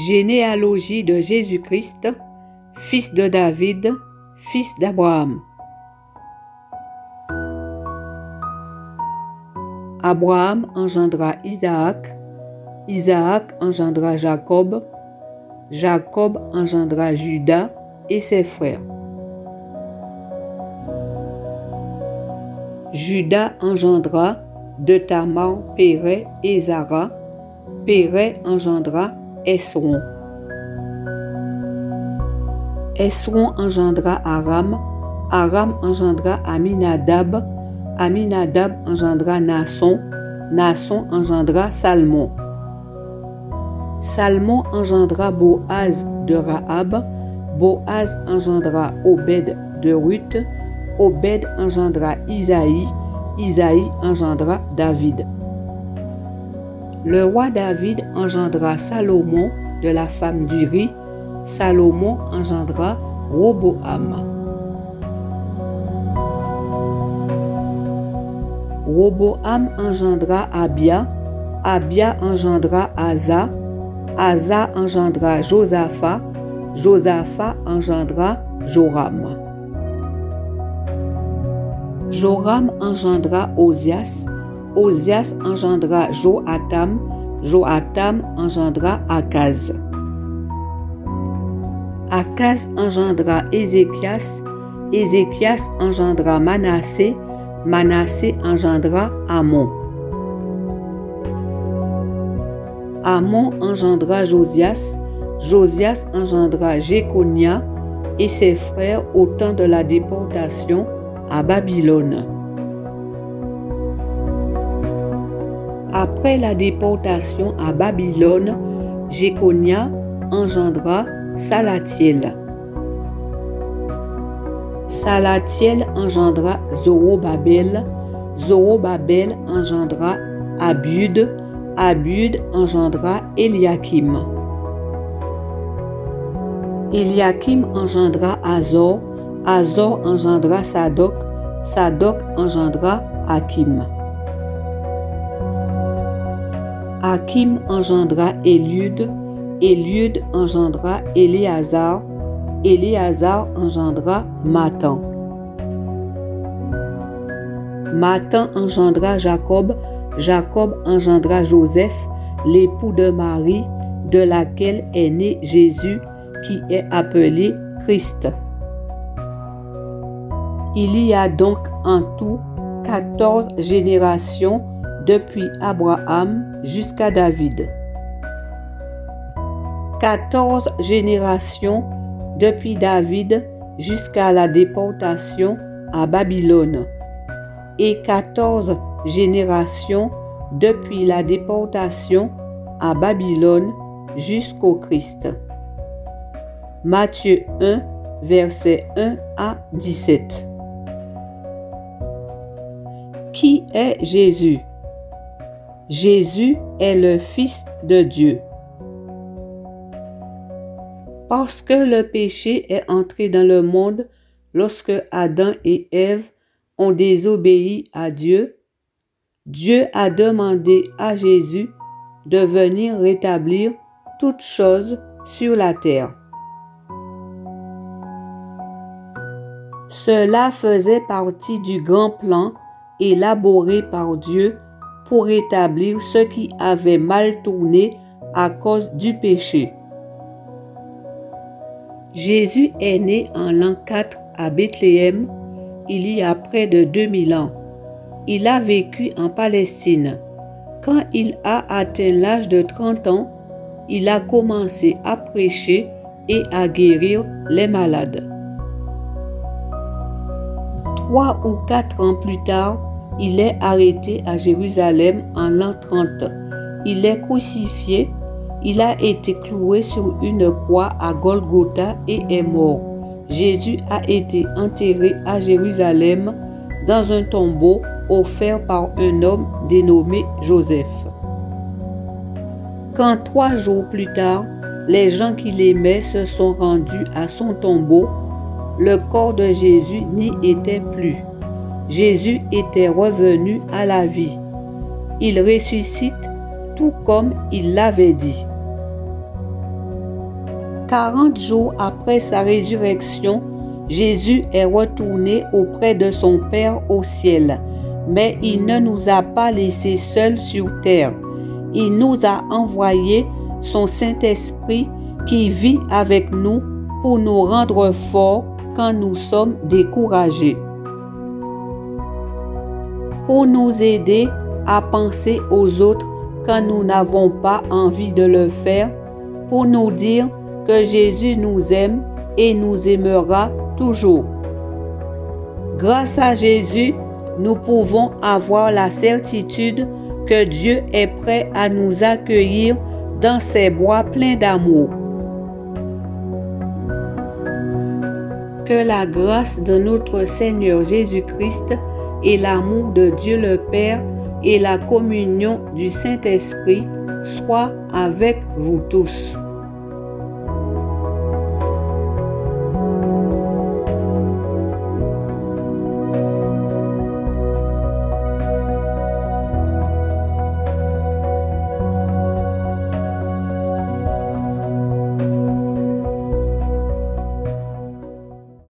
Généalogie de Jésus-Christ, fils de David, fils d'Abraham. Abraham engendra Isaac, Isaac engendra Jacob, Jacob engendra Juda et ses frères. Juda engendra de Tamar, Pérez et Zara, Pérez engendra Esron. Esron engendra Aram, Aram engendra Aminadab, Aminadab engendra Naasson, Naasson engendra Salmon. Salmon engendra Boaz de Rahab, Boaz engendra Obed de Ruth, Obed engendra Isaïe, Isaïe engendra David. Le roi David engendra Salomon de la femme d'Uri, Salomon engendra Roboam. Roboam engendra Abia, Abia engendra Asa, Asa engendra Josaphat, Josaphat engendra Joram. Joram engendra Osias, Osias engendra Joatam, Joatam engendra Akaz. Akaz engendra Ézéchias, Ézéchias engendra Manassé, Manassé engendra Amon. Amon engendra Josias, Josias engendra Jéconia et ses frères au temps de la déportation à Babylone. Après la déportation à Babylone, Jéconia engendra Salatiel. Salatiel engendra Zorobabel, Zorobabel engendra Abiud, Abiud engendra Eliakim. Eliakim engendra Azor, Azor engendra Sadok, Sadok engendra Hakim. Hakim engendra Eliud, Eliud engendra Éléazar, Éléazar engendra Matan. Matan engendra Jacob, Jacob engendra Joseph, l'époux de Marie, de laquelle est né Jésus, qui est appelé Christ. Il y a donc en tout 14 générations depuis Abraham jusqu'à David. 14 générations depuis David jusqu'à la déportation à Babylone et 14 générations depuis la déportation à Babylone jusqu'au Christ. Matthieu 1, versets 1 à 17. Qui est Jésus? Jésus est le Fils de Dieu. Parce que le péché est entré dans le monde lorsque Adam et Ève ont désobéi à Dieu, Dieu a demandé à Jésus de venir rétablir toutes choses sur la terre. Cela faisait partie du grand plan élaboré par Dieu pour rétablir ce qui avait mal tourné à cause du péché. Jésus est né en l'an 4 à Bethléem, il y a près de 2000 ans. Il a vécu en Palestine. Quand il a atteint l'âge de 30 ans, il a commencé à prêcher et à guérir les malades. 3 ou 4 ans plus tard, il est arrêté à Jérusalem en l'an 30. Il est crucifié. Il a été cloué sur une croix à Golgotha et est mort. Jésus a été enterré à Jérusalem dans un tombeau offert par un homme dénommé Joseph. Quand 3 jours plus tard, les gens qui l'aimaient se sont rendus à son tombeau, le corps de Jésus n'y était plus. Jésus était revenu à la vie. Il ressuscite tout comme il l'avait dit. 40 jours après sa résurrection, Jésus est retourné auprès de son Père au ciel. Mais il ne nous a pas laissés seuls sur terre. Il nous a envoyé son Saint-Esprit qui vit avec nous pour nous rendre forts quand nous sommes découragés. Pour nous aider à penser aux autres quand nous n'avons pas envie de le faire, pour nous dire que Jésus nous aime et nous aimera toujours. Grâce à Jésus, nous pouvons avoir la certitude que Dieu est prêt à nous accueillir dans ses bras pleins d'amour. Que la grâce de notre Seigneur Jésus-Christ et l'amour de Dieu le Père et la communion du Saint-Esprit soient avec vous tous.